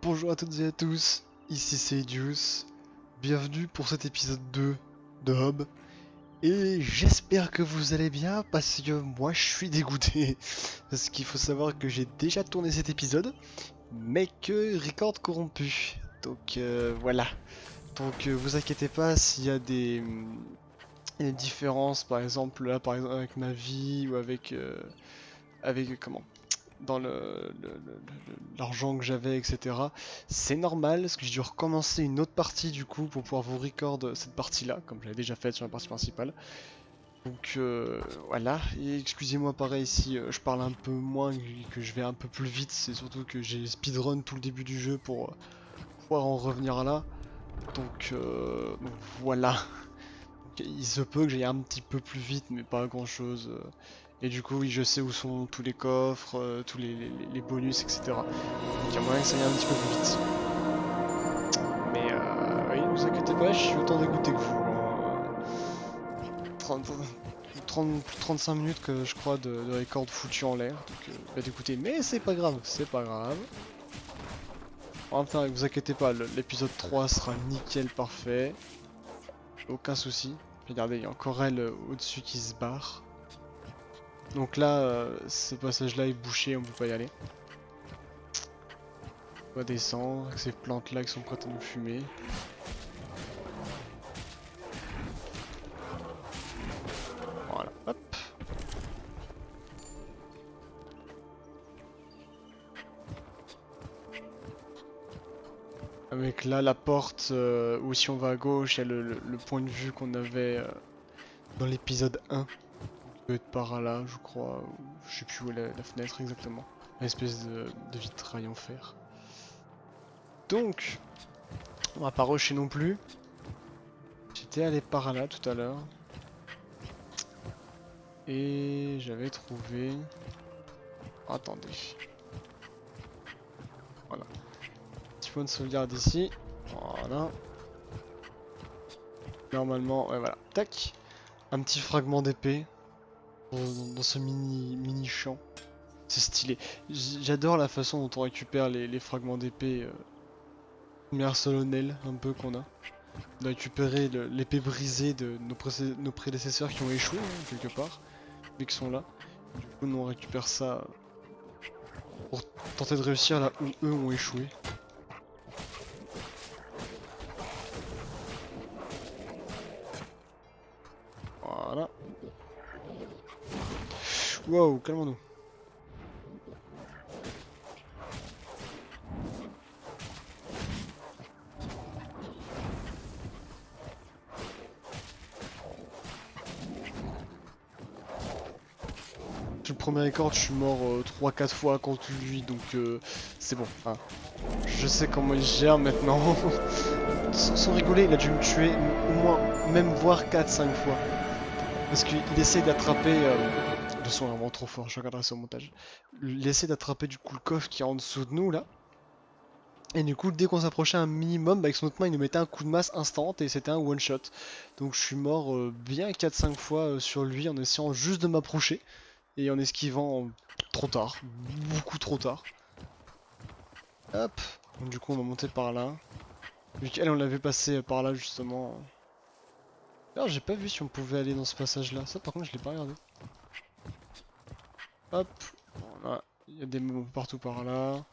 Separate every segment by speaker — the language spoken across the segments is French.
Speaker 1: Bonjour à toutes et à tous, ici c'est Juice, bienvenue pour cet épisode 2 de Hob, et j'espère que vous allez bien parce que moi je suis dégoûté, parce qu'il faut savoir que j'ai déjà tourné cet épisode, mais que record corrompu, donc voilà, donc vous inquiétez pas s'il y a des différences, par exemple là par exemple avec ma vie ou avec comment dans l'argent que j'avais, etc. C'est normal, parce que j'ai dû recommencer une autre partie du coup pour pouvoir vous record cette partie-là, comme j'avais déjà fait sur la partie principale. Donc voilà, et excusez-moi pareil si je parle un peu moins, que je vais un peu plus vite, c'est surtout que j'ai speedrun tout le début du jeu pour pouvoir en revenir là. Donc voilà. Il se peut que j'aille un petit peu plus vite, mais pas grand chose. Et du coup, oui, je sais où sont tous les coffres, tous les bonus, etc. Donc il y a moyen que ça aille un petit peu plus vite. Mais oui, ne vous inquiétez pas, je suis autant dégoûté que vous. 35 minutes que je crois de record foutu en l'air. Donc bah dégoûté, mais c'est pas grave, c'est pas grave. Enfin, vous inquiétez pas, l'épisode 3 sera nickel, parfait. Aucun souci. Regardez, il y a encore elle au-dessus qui se barre. Donc là, ce passage-là est bouché, on peut pas y aller. On va descendre, avec ces plantes-là qui sont prêtes à nous fumer. Voilà, hop. Avec là la porte, ou si on va à gauche, il y a le point de vue qu'on avait dans l'épisode 1. Il peut être par là, je crois, ou je sais plus où est la fenêtre exactement. Une espèce de vitrail en fer. Donc, on va pas rusher non plus. J'étais allé par là tout à l'heure. Et j'avais trouvé... Attendez. Voilà. Petit point de sauvegarde ici. Voilà. Normalement, ouais voilà. Tac. Un petit fragment d'épée. Dans ce mini champ. C'est stylé. J'adore la façon dont on récupère les fragments d'épée. Première solennelle un peu qu'on a. On a récupéré l'épée brisée de nos prédécesseurs qui ont échoué hein, quelque part. Mais qui sont là. Du coup nous on récupère ça pour tenter de réussir là où eux ont échoué. Voilà. Wow, calmons-nous. Sur le premier record, je suis mort 3-4 fois contre lui, donc c'est bon. Hein. Je sais comment il gère maintenant. Sans rigoler, il a dû me tuer au moins, même voire 4-5 fois. Parce qu'il essaye d'attraper... Le son est vraiment trop fort, je regarderai ça au montage. Il essaie d'attraper du coup le coffre qui est en dessous de nous là. Et du coup, dès qu'on s'approchait un minimum, avec son autre main, il nous mettait un coup de masse instant et c'était un one shot. Donc je suis mort bien 4-5 fois sur lui en essayant juste de m'approcher. Et en esquivant trop tard, beaucoup trop tard. Hop, donc du coup on va monter par là. Vu qu'elle on l'avait passé par là justement. Alors j'ai pas vu si on pouvait aller dans ce passage là, ça par contre je l'ai pas regardé. Hop, voilà, il y a des mobs partout par là.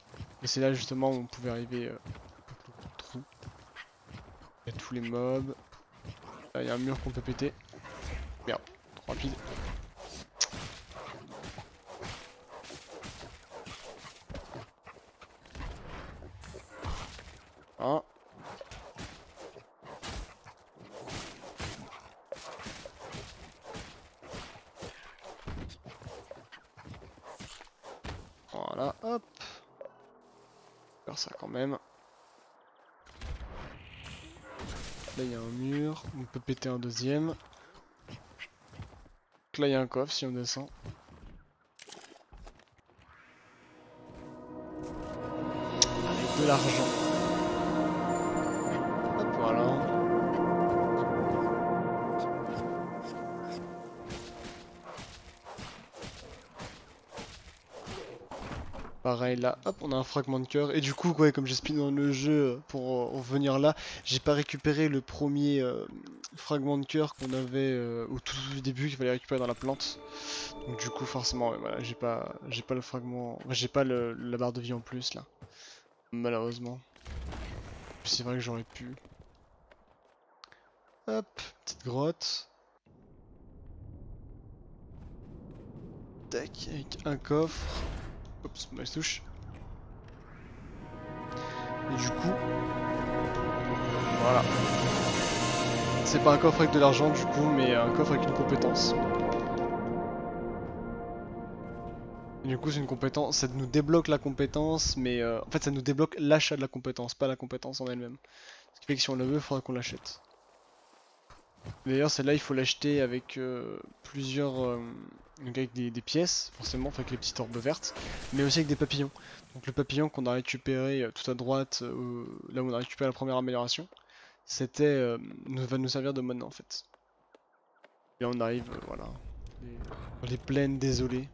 Speaker 1: Et c'est là justement où on pouvait arriver au trou. Il y a tous les mobs. Là il y a un mur qu'on peut péter. Merde, trop rapide. Hein. Voilà, hop. Faire ça quand même. Là il y a un mur, on peut péter un deuxième. Donc là il y a un coffre si on descend. Avec de l'argent. Hop voilà. Pareil pareil là, hop, on a un fragment de cœur. Et du coup, ouais, comme j'explique dans le jeu, pour en venir là, j'ai pas récupéré le premier fragment de cœur qu'on avait au tout début, qu'il fallait récupérer dans la plante. Donc du coup, forcément, ouais, voilà, j'ai pas le fragment, enfin, j'ai pas la barre de vie en plus là, malheureusement. C'est vrai que j'aurais pu. Hop, petite grotte. Tac, avec un coffre. Oups, mauvaise touche. Et du coup, voilà. C'est pas un coffre avec de l'argent du coup, mais un coffre avec une compétence. Et du coup, c'est une compétence, ça nous débloque la compétence, mais en fait, ça nous débloque l'achat de la compétence, pas la compétence en elle-même. Ce qui fait que si on la veut, il faudra qu'on l'achète. D'ailleurs, celle-là, il faut l'acheter avec plusieurs. Donc avec des pièces, forcément, enfin avec les petites orbes vertes, mais aussi avec des papillons. Donc le papillon qu'on a récupéré tout à droite, là où on a récupéré la première amélioration, c'était va nous servir de monnaie en fait. Et là on arrive, voilà, dans les plaines désolées,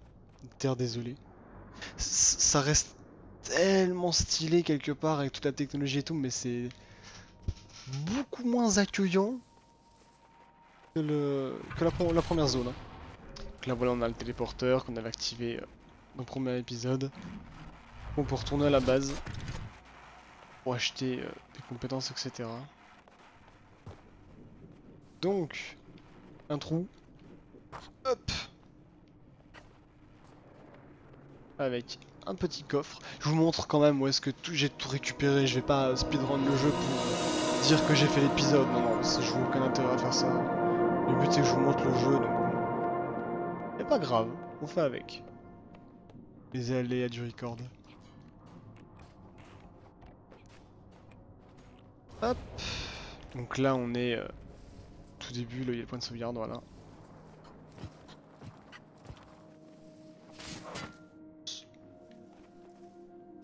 Speaker 1: les terres désolées. Ça reste tellement stylé quelque part avec toute la technologie et tout, mais c'est beaucoup moins accueillant que, la première zone, hein. Donc là voilà, on a le téléporteur qu'on avait activé dans le premier épisode. On peut retourner à la base pour acheter des compétences, etc. Donc, un trou, hop, avec un petit coffre. Je vous montre quand même où est-ce que j'ai tout récupéré. Je vais pas speedrun le jeu pour dire que j'ai fait l'épisode. Non, non, je vois aucun intérêt à faire ça. Le but c'est que je vous montre le jeu, donc c'est pas grave, on fait avec. Les aléas du record. Hop. Donc là on est tout début, là il y a le point de sauvegarde, voilà.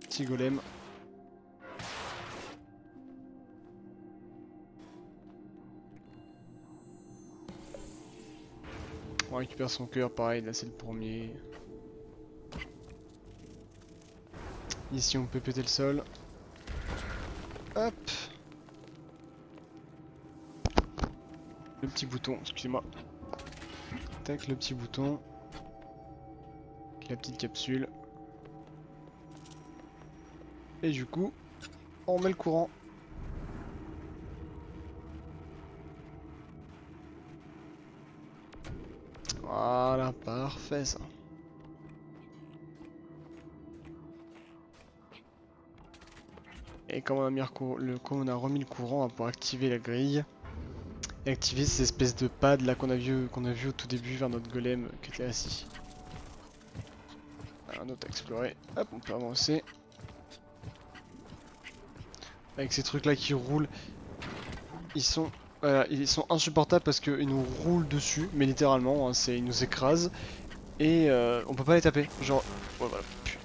Speaker 1: Petit golem. On récupère son cœur, pareil, là c'est le premier. Ici on peut péter le sol. Hop. Le petit bouton, excusez-moi. Tac, le petit bouton. Avec la petite capsule. Et du coup, on met le courant. Voilà, parfait ça. Et comme on a, comme on a remis le courant, on va pouvoir activer la grille. Et activer ces espèces de pads là qu'on a vu au tout début vers notre golem qui était assis. Un autre à explorer. Hop, on peut avancer. Avec ces trucs là qui roulent, ils sont, voilà, ils sont insupportables parce qu'ils nous roulent dessus, mais littéralement, hein, ils nous écrasent. Et on peut pas les taper. Genre, ouais, voilà, putain,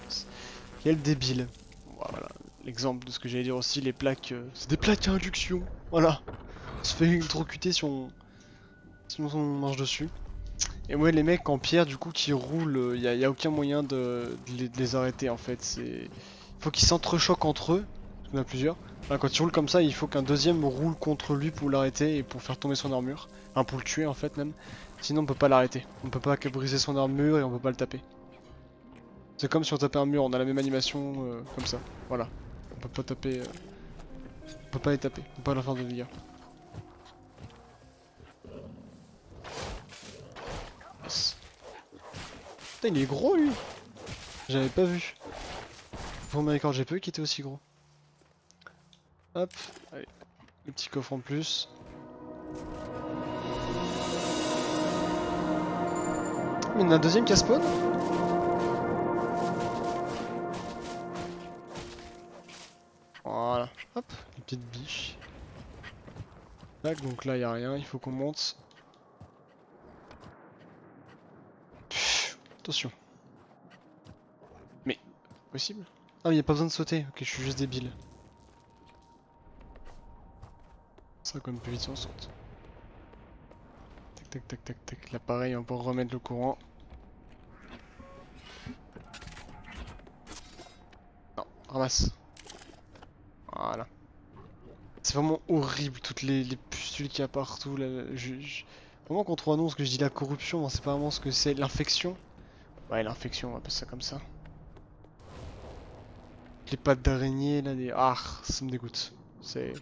Speaker 1: quel débile. Voilà, l'exemple de ce que j'allais dire aussi, les plaques, c'est des plaques à induction. Voilà, on se fait électrocuter si on marche dessus. Et ouais, les mecs en pierre, du coup, qui roulent, y a aucun moyen de les arrêter en fait. Il faut qu'ils s'entrechoquent entre eux, parce qu'il y en a plusieurs. Enfin, quand ils roulent comme ça, il faut qu'un deuxième roule contre lui pour l'arrêter et pour faire tomber son armure. Enfin, pour le tuer en fait, même. Sinon, on peut pas l'arrêter. On peut pas briser son armure et on peut pas le taper. C'est comme si on tapait un mur, on a la même animation comme ça. Voilà. On peut pas taper. On peut pas les taper, on peut pas leur faire de dégâts. Yes. Putain, il est gros lui. J'avais pas vu. Pour mes records, j'ai peu qui était aussi gros. Hop, allez, le petit coffre en plus. Mais il y en a un deuxième qui a spawn. Voilà, hop, une petite biche. Tac, donc là il y a rien, il faut qu'on monte. Pfff, attention. Mais, possible? Ah, mais il n'y a pas besoin de sauter, ok, je suis juste débile. Ça comme plus vite si on saute. Tac, tac, tac, tac, tac. Là pareil, on peut remettre le courant. ramasse. Voilà. C'est vraiment horrible, toutes les pustules qu'il y a partout. Là, vraiment, quand on annonce que je dis la corruption, bon, c'est pas vraiment ce que c'est. L'infection. Ouais, l'infection, on va appeler ça comme ça. Les pattes d'araignée, là, des... Ah, ça me dégoûte. C'est...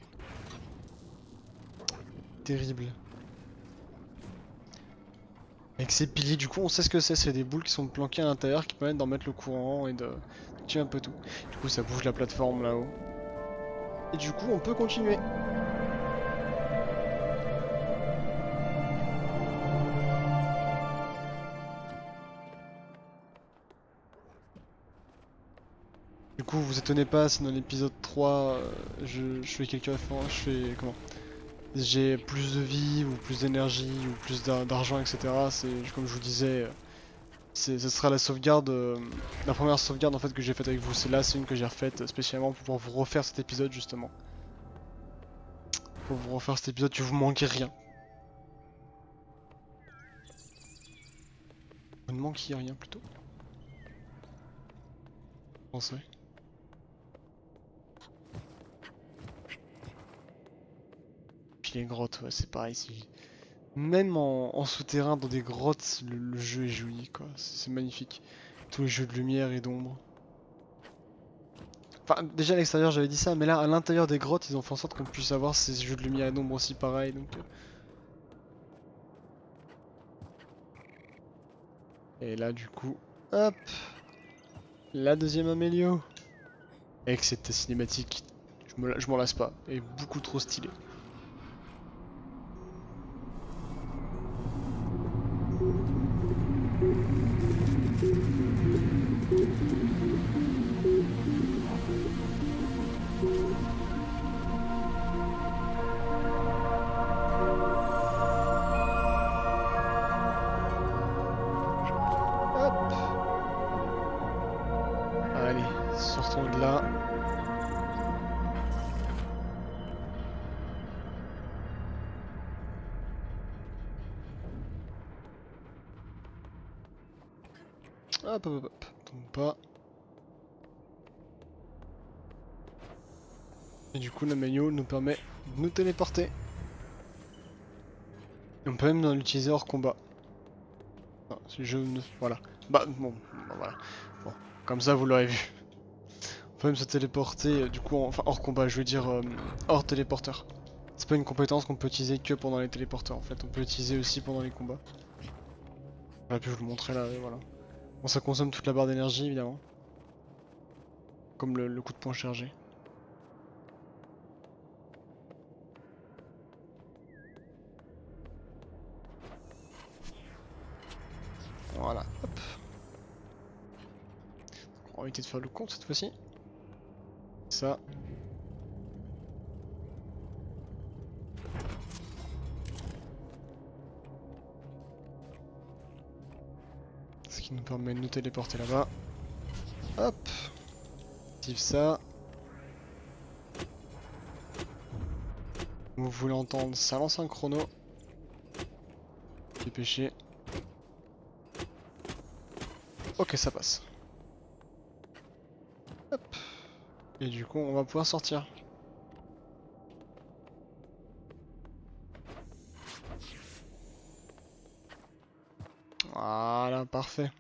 Speaker 1: terrible. Avec ces piliers, du coup, on sait ce que c'est des boules qui sont planquées à l'intérieur qui permettent d'en mettre le courant et de tuer un peu tout. Du coup, ça bouge la plateforme là-haut. Et du coup, on peut continuer. Du coup, vous étonnez pas si dans l'épisode 3, je fais quelques références, je fais... comment? J'ai plus de vie, ou plus d'énergie, ou plus d'argent, etc. C'est, comme je vous disais, ce sera la sauvegarde, la première sauvegarde en fait que j'ai faite avec vous. C'est là, c'est une que j'ai refaite spécialement pour pouvoir vous refaire cet épisode justement. Pour vous refaire cet épisode, tu vous manquez rien. Vous ne manquiez rien plutôt. Pensez. Puis les grottes, ouais, c'est pareil. Même en souterrain, dans des grottes, le jeu est joli, quoi. C'est magnifique. Tous les jeux de lumière et d'ombre. Enfin, déjà à l'extérieur, j'avais dit ça, mais là, à l'intérieur des grottes, ils ont fait en sorte qu'on puisse avoir ces jeux de lumière et d'ombre aussi, pareil. Donc, et là, du coup, hop, la deuxième amélio. Avec cette cinématique, je m'en lasse pas, et beaucoup trop stylé. Hop. Allez, sortons de là. Hop, hop, hop, tombe pas. Et du coup, l'amélio nous permet de nous téléporter. Et on peut même l'utiliser hors combat. Non, c'est le jeu, voilà. Bah, bon, voilà. Bon, comme ça, vous l'aurez vu. On peut même se téléporter, du coup, enfin hors combat, je veux dire hors téléporteur. C'est pas une compétence qu'on peut utiliser que pendant les téléporteurs en fait, on peut l'utiliser aussi pendant les combats. J'aurais pu vous le montrer là, et voilà. Bon, ça consomme toute la barre d'énergie évidemment. Comme le coup de poing chargé. Voilà, hop. On va éviter de faire le compte cette fois-ci. Ça. Ce qui nous permet de nous téléporter là-bas. Hop. Active ça. Vous voulez entendre, ça lance un chrono. Dépêchez. Ok, ça passe. Hop. Et du coup, on va pouvoir sortir. Voilà, parfait.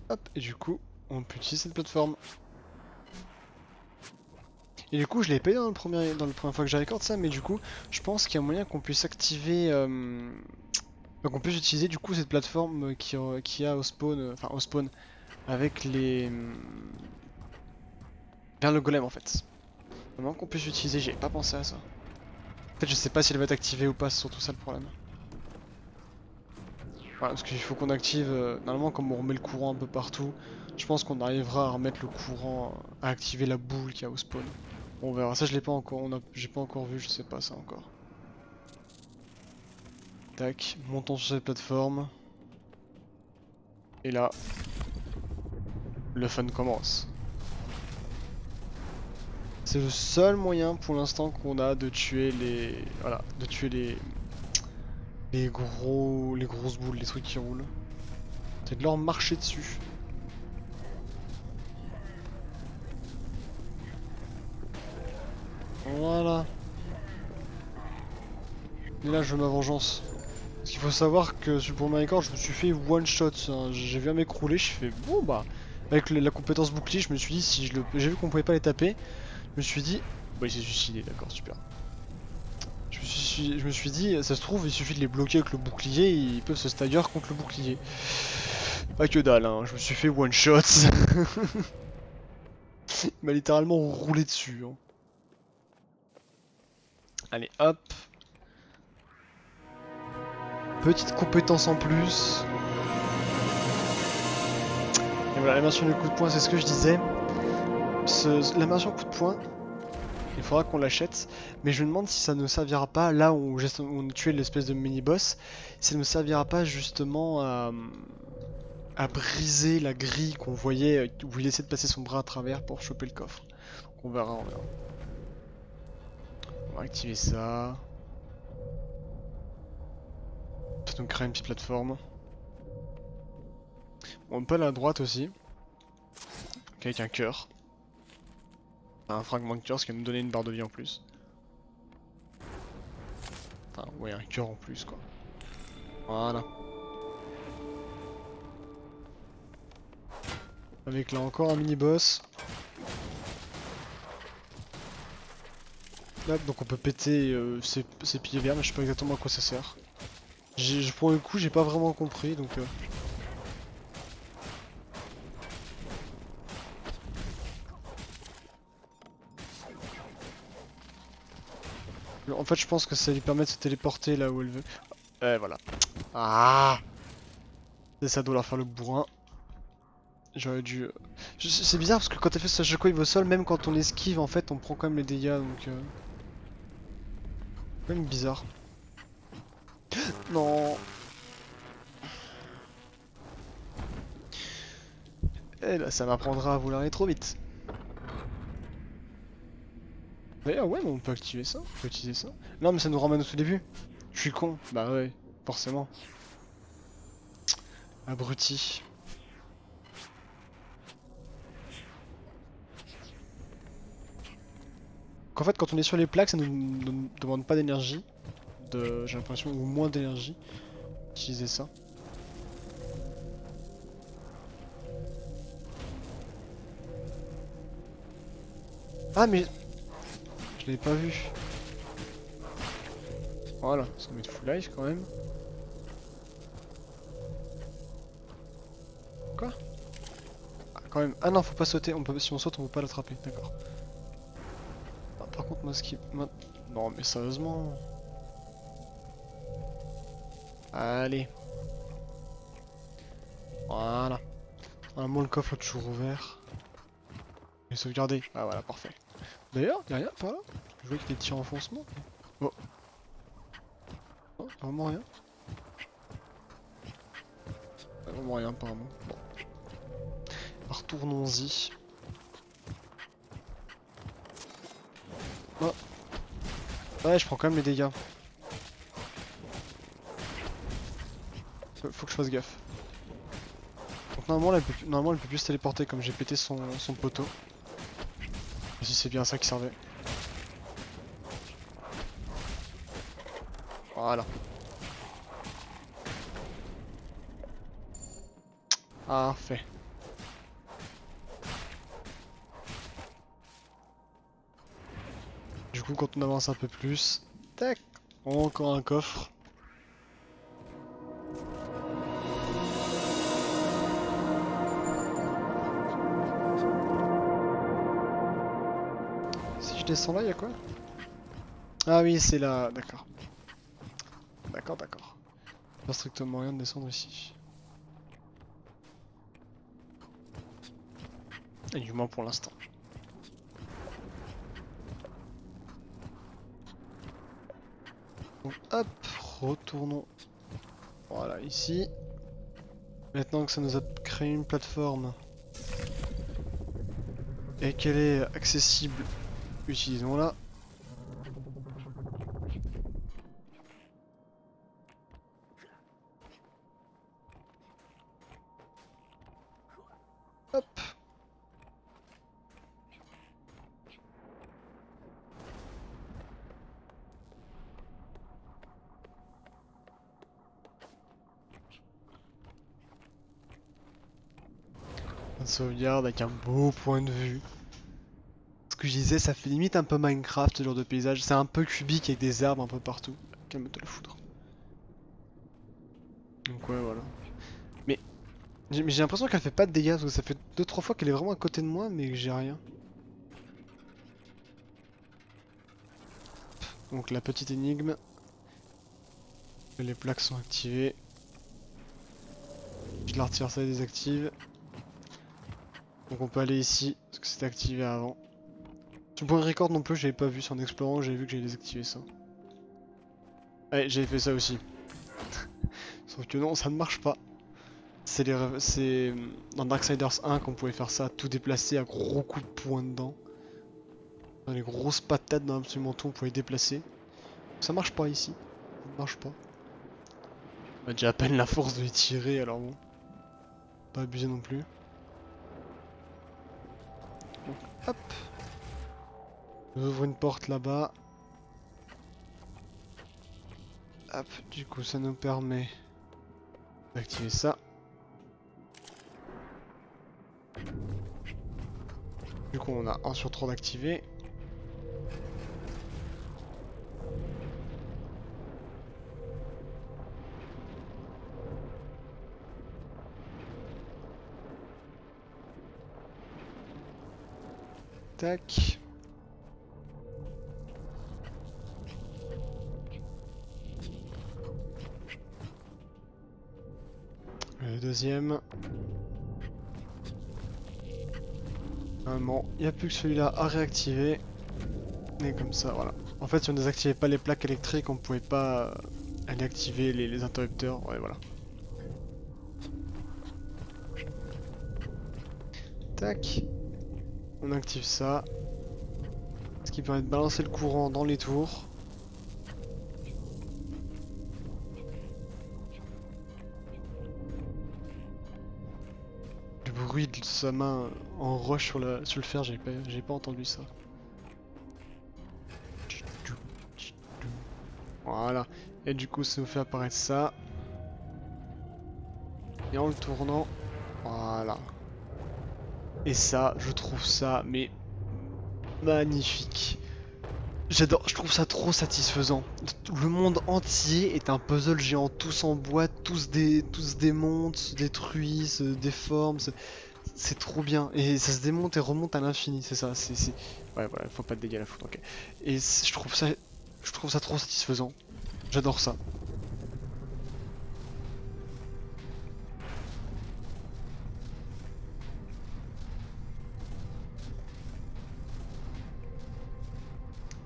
Speaker 1: Hop, et du coup, on peut utiliser cette plateforme. Et du coup, je l'ai pas eu dans la première fois que j'ai record ça, mais du coup, je pense qu'il y a moyen qu'on puisse activer, qu'on puisse utiliser du coup cette plateforme qui a au spawn, enfin au spawn, avec les, vers le golem en fait. Vraiment qu'on puisse l'utiliser, j'avais pas pensé à ça. En fait, je sais pas si elle va être activée ou pas, c'est surtout ça le problème. Voilà, parce qu'il faut qu'on active, normalement comme on remet le courant un peu partout, je pense qu'on arrivera à remettre le courant, à activer la boule qu'il y a au spawn. Bon, on verra, ça je l'ai pas encore, j'ai pas encore vu, je sais pas ça encore. Tac, montons sur cette plateforme. Et là, le fun commence. C'est le seul moyen pour l'instant qu'on a de tuer les... Voilà, de tuer les grosses boules, les trucs qui roulent. C'est de leur marcher dessus. Voilà. Et là, je veux ma vengeance. Parce qu'il faut savoir que sur Super Mario Kart, je me suis fait one shot. Hein. J'ai vu un mec rouler, je fais bon bah. Avec la compétence bouclier, je me suis dit, si j'ai vu qu'on pouvait pas les taper, je me suis dit. Bah, il s'est suicidé, d'accord, super. Je me suis dit, ça se trouve, il suffit de les bloquer avec le bouclier, ils peuvent se stagger contre le bouclier. Pas que dalle, hein, je me suis fait one shot. Il m'a littéralement roulé dessus. Hein. Allez, hop. Petite compétence en plus. Et voilà, l'immersion du coup de poing, c'est ce que je disais. L'immersion coup de poing, il faudra qu'on l'achète. Mais je me demande si ça ne servira pas, là où on tuait l'espèce de mini-boss, si ça ne servira pas justement à briser la grille qu'on voyait, où il essaie de passer son bras à travers pour choper le coffre. Donc on verra, on verra. On va activer ça. Ça nous crée une petite plateforme. On peut aller à droite aussi. Avec un cœur. Un fragment de cœur, ce qui va nous donner une barre de vie en plus. Enfin, ouais, un cœur en plus, quoi. Voilà. Avec là encore un mini-boss. Là, donc on peut péter ces piliers verts, mais je sais pas exactement à quoi ça sert. Pour le coup, j'ai pas vraiment compris, donc... En fait, je pense que ça lui permet de se téléporter là où elle veut. Voilà. Ah! Et ça doit leur faire le bourrin. J'aurais dû... C'est bizarre parce que quand elle fait sa shockwave au sol, même quand on esquive, en fait, on prend quand même les dégâts, donc... Même bizarre. Non. Eh là, ça m'apprendra à vouloir aller trop vite. D'ailleurs, ouais, mais on peut activer ça, on peut utiliser ça. Non, mais ça nous ramène au tout début. Je suis con. Bah ouais, forcément. Abruti. Qu'en fait, quand on est sur les plaques, ça nous demande pas d'énergie. J'ai l'impression, ou moins d'énergie. Utiliser ça. Ah, mais... Je l'avais pas vu. Voilà, ça va mettre full life quand même. Quoi? Ah, quand même. Ah non, faut pas sauter. Si on saute, on peut pas l'attraper. D'accord. Ah, par contre, moi, ce qui... Non, mais sérieusement... Allez. Voilà. Normalement, le coffre est toujours ouvert. Et sauvegarder. Ah voilà, parfait. D'ailleurs, y'a rien par là? Je vois qu'il y a des tirs enfoncement. Oh. Non, vraiment rien. Vraiment rien, apparemment. Bon. Retournons-y. Oh. Ouais, je prends quand même les dégâts. Faut que je fasse gaffe. Donc normalement, elle peut plus se téléporter comme j'ai pété son poteau. Et si c'est bien ça qui servait. Voilà. Parfait. Du coup, quand on avance un peu plus, tac, encore un coffre. Si je descends là, y'a quoi? Ah oui, c'est là, d'accord. D'accord, d'accord. Pas strictement rien de descendre ici. Et du moins pour l'instant. Donc hop, retournons. Voilà, ici. Maintenant que ça nous a créé une plateforme et qu'elle est accessible, utilisons-la. Hop. Une sauvegarde avec un beau point de vue. Ce que je disais, ça fait limite un peu Minecraft ce genre de paysage. C'est un peu cubique avec des arbres un peu partout. Calme-toi la foudre. Donc ouais, voilà. Mais j'ai l'impression qu'elle fait pas de dégâts parce que ça fait 2-3 fois qu'elle est vraiment à côté de moi mais que j'ai rien. Donc la petite énigme. Les plaques sont activées. Je la retire, ça les désactive. Donc on peut aller ici, parce que c'était activé avant. Sur le point de record non plus, j'avais pas vu, c'est en explorant, j'avais vu que j'avais désactivé ça. Ouais, j'avais fait ça aussi. Sauf que non, ça ne marche pas. C'est dans Darksiders 1 qu'on pouvait faire ça, tout déplacer à gros coups de poing dedans. Dans les grosses patates dans absolument tout, on pouvait déplacer. Ça marche pas ici. Ça ne marche pas. On a déjà à peine la force de les tirer, alors bon. Pas abuser non plus. Donc, hop. On ouvre une porte là-bas. Hop, du coup ça nous permet d'activer ça. Du coup on a 1 sur 3 d'activer. Tac. Le deuxième. Normalement, il n'y a plus que celui-là à réactiver. Et comme ça, voilà. En fait, si on ne désactivait pas les plaques électriques, on pouvait pas aller activer les interrupteurs. Ouais, voilà. Tac. On active ça. Ce qui permet de balancer le courant dans les tours. Le bruit de sa main en rush sur le fer, j'ai pas entendu ça. Voilà. Et du coup, ça nous fait apparaître ça. Et en le tournant, voilà. Et ça, je trouve ça, mais magnifique. J'adore, je trouve ça trop satisfaisant. Le monde entier est un puzzle géant, tous en boîte, tous se démontent, se détruisent, se déforment. C'est trop bien. Et ça se démonte et remonte à l'infini, c'est ça. Ouais, voilà, faut pas de dégâts à la foutre, ok. Et je trouve ça trop satisfaisant. J'adore ça.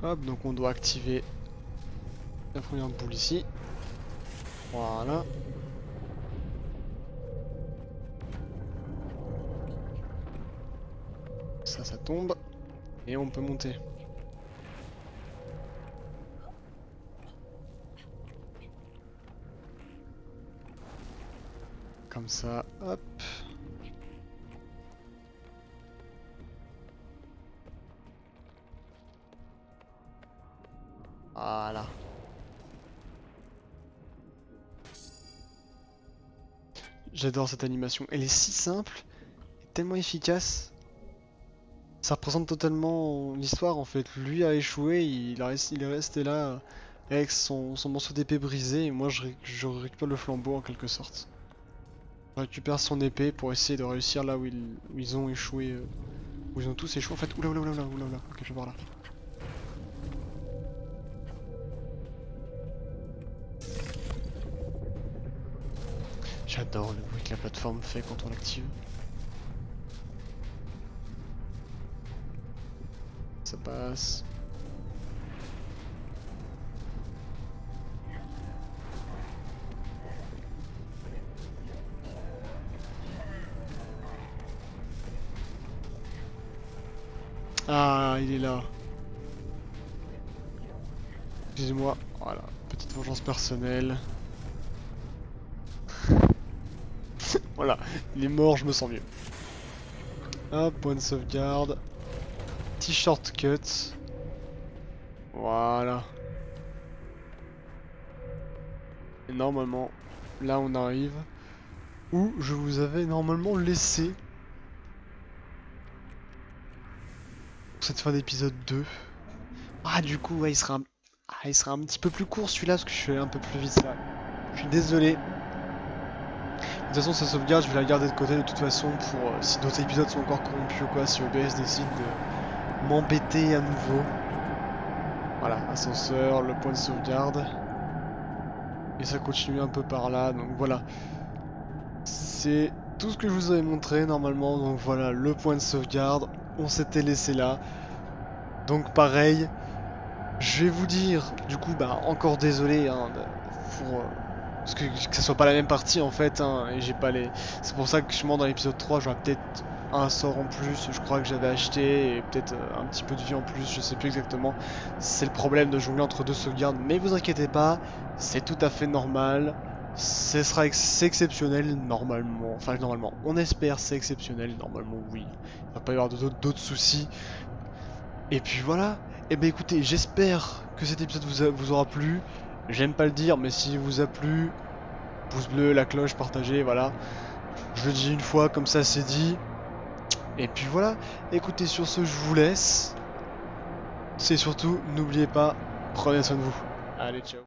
Speaker 1: Hop, donc on doit activer la première boule ici. Voilà. Ça tombe. Et on peut monter. Comme ça, hop. Voilà. J'adore cette animation. Elle est si simple, et tellement efficace. Ça représente totalement l'histoire en fait. Lui a échoué, il est resté là avec son morceau d'épée brisé et moi je récupère le flambeau en quelque sorte. Je récupère son épée pour essayer de réussir là où ils ont échoué. Où ils ont tous échoué en fait. Oula oula oula oula oula. Ok, je vais voir là. J'adore le bruit que la plateforme fait quand on l'active. Ça passe. Ah, il est là. Excusez-moi. Voilà, petite vengeance personnelle. Voilà, il est mort, je me sens mieux. Hop, point de sauvegarde. Petit shortcut. Voilà. Et normalement, là on arrive où je vous avais normalement laissé pour cette fin d'épisode 2. Ah du coup ouais, il sera un petit peu plus court celui-là parce que je suis allé un peu plus vite là. Je suis désolé. De toute façon cette sauvegarde je vais la garder de côté de toute façon pour si d'autres épisodes sont encore corrompus ou quoi, si OBS décide de m'embêter à nouveau. Voilà, ascenseur, le point de sauvegarde. Et ça continue un peu par là, donc voilà. C'est tout ce que je vous avais montré normalement, donc voilà, le point de sauvegarde. On s'était laissé là. Donc pareil, je vais vous dire, du coup, bah encore désolé hein, pour parce que ça soit pas la même partie en fait, hein, et j'ai pas les. C'est pour ça que je dans l'épisode 3, j'aurai peut-être un sort en plus, je crois que j'avais acheté, et peut-être un petit peu de vie en plus, je sais plus exactement. C'est le problème de jongler entre deux sauvegardes, mais vous inquiétez pas, c'est tout à fait normal. C'est exceptionnel normalement, enfin normalement, on espère c'est exceptionnel, normalement oui. Il va pas y avoir d'autres soucis. Et puis voilà, et ben écoutez, j'espère que cet épisode vous aura plu. J'aime pas le dire, mais s'il vous a plu, pouce bleu, la cloche, partagez, voilà. Je le dis une fois, comme ça c'est dit. Et puis voilà, écoutez, sur ce, je vous laisse. C'est surtout, n'oubliez pas, prenez soin de vous. Allez, ciao.